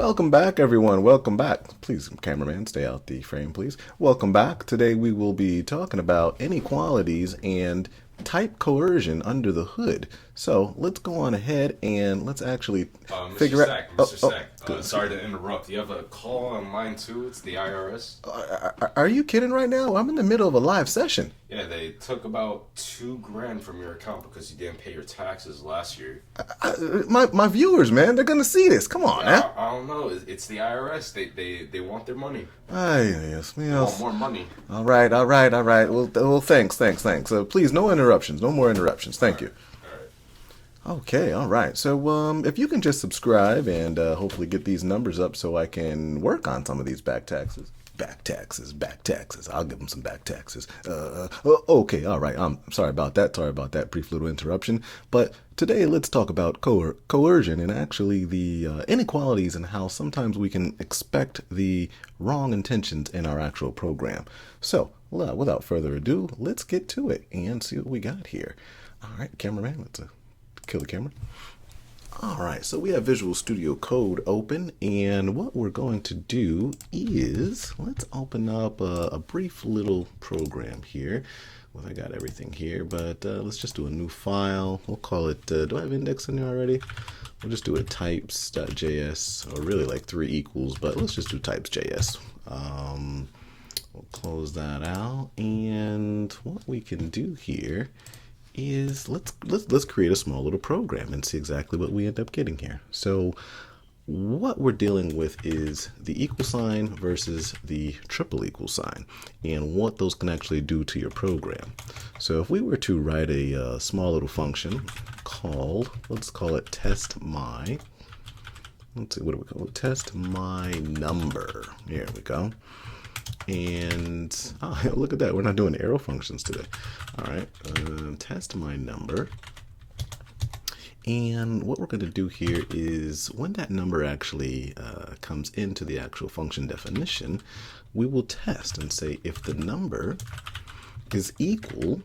Welcome back, everyone. Welcome back. Please, cameraman, stay out the frame, please. Welcome back. Today we will be talking about inequalities and type coercion under the hood. So let's go on ahead and let's actually Mr. figure out. Sack, Mr. Sack, Good. sorry to interrupt. You have a call on line too? It's the IRS. Are you kidding right now? I'm in the middle of a live session. Yeah, they took about $2,000 from your account because you didn't pay your taxes last year. My viewers, man, they're gonna see this. Come on, man. I don't know. It's the IRS. They want their money. Yes, They want more money. All right. Well, thanks. Please, no interruptions. No more interruptions. Thank you. Okay, all right. So if you can just subscribe and hopefully get these numbers up so I can work on some of these back taxes. Back taxes. I'll give them some back taxes. Okay, all right. I'm sorry about that brief little interruption. But today let's talk about coercion and actually the inequalities and how sometimes we can expect the wrong intentions in our actual program. So without further ado, let's get to it and see what we got here. All right, cameraman, let's kill the camera. All right, so we have Visual Studio Code open, and what we're going to do is let's open up a brief little program here. Well, I got everything here, but let's just do a new file. We'll call it, do I have index in there already? We'll just do a types.js, or really like 3 equals, but let's just do types.js. We'll close that out, and what we can do here is let's create a small little program and see exactly what we end up getting here. So what we're dealing with is the equal sign versus the triple equal sign and what those can actually do to your program. So if we were to write a small little function called, let's call it test my, let's see, what do we call it? Test my number. Here we go. And look at that, we're not doing arrow functions today. All right, test my number. And what we're going to do here is when that number actually comes into the actual function definition, we will test and say if the number is equal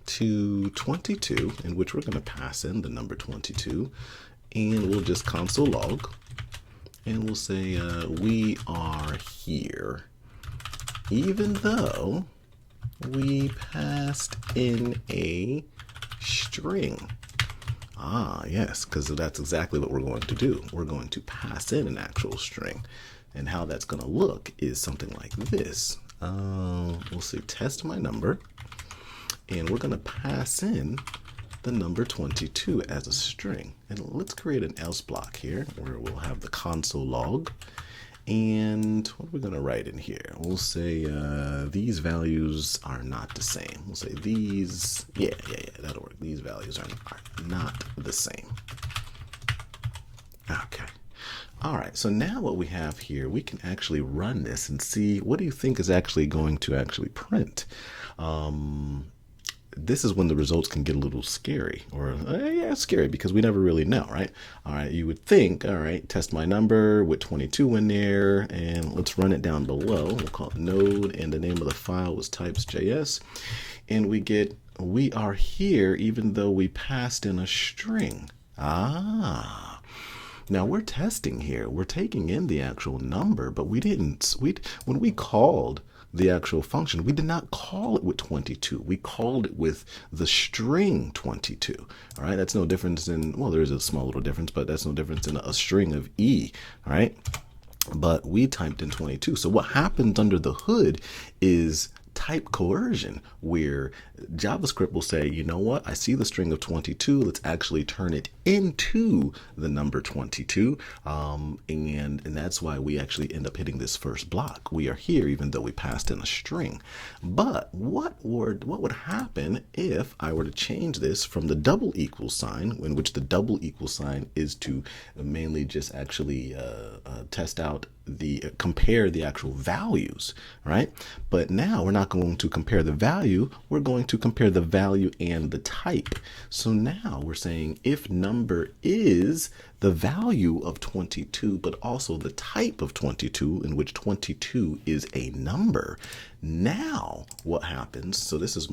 to 22, in which we're going to pass in the number 22, and we'll just console log, and we'll say we are here, even though we passed in a string. Yes, because that's exactly what we're going to do. We're going to pass in an actual string. And how that's going to look is something like this. We'll say test my number. And we're going to pass in the number 22 as a string. And let's create an else block here where we'll have the console log. And what are we going to write in here? We'll say these values are not the same. We'll say these, yeah, that'll work. These values are not the same. Okay. All right, so now what we have here, we can actually run this and see what do you think is actually going to actually print. This is when the results can get a little scary, or yeah, scary because we never really know, right? All right, you would think, all right, test my number with 22 in there, and let's run it down below. We'll call it node, and the name of the file was types.js, and we get we are here even though we passed in a string. Now we're testing here. We're taking in the actual number, but we didn't. When we called the actual function, we did not call it with 22. We called it with the string 22. All right, that's no difference in, well, there is a small little difference, but that's no difference in a string of E, all right? But we typed in 22. So what happens under the hood is type coercion, where JavaScript will say, you know what, I see the string of 22, let's actually turn it into the number 22, and that's why we actually end up hitting this first block. We are here even though we passed in a string. But what would happen if I were to change this from the double equal sign, in which the double equal sign is to mainly just actually test out compare the actual values, right? But now we're not going to compare the value, we're going to compare the value and the type. So now we're saying if number is the value of 22, but also the type of 22, in which 22 is a number, Now what happens, so this is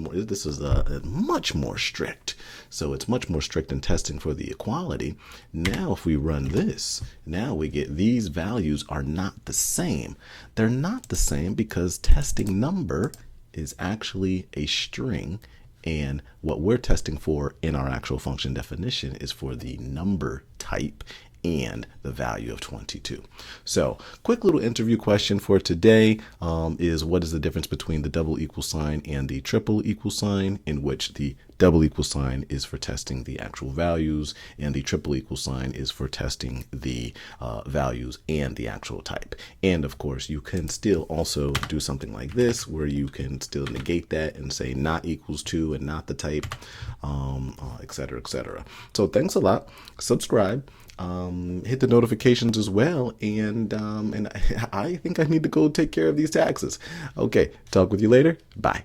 much more strict. So it's much more strict in testing for the equality. Now if we run this, now we get these values are not the same. They're not the same because testing number is actually a string, and what we're testing for in our actual function definition is for the number type and the value of 22. So quick little interview question for today is, what is the difference between the double equal sign and the triple equal sign, in which the double equal sign is for testing the actual values and the triple equal sign is for testing the values and the actual type. And of course you can still also do something like this where you can still negate that and say not equals to and not the type, etc., etc. So thanks a lot. Subscribe. Hit the notifications as well, and I think I need to go take care of these taxes. Okay, talk with you later. Bye.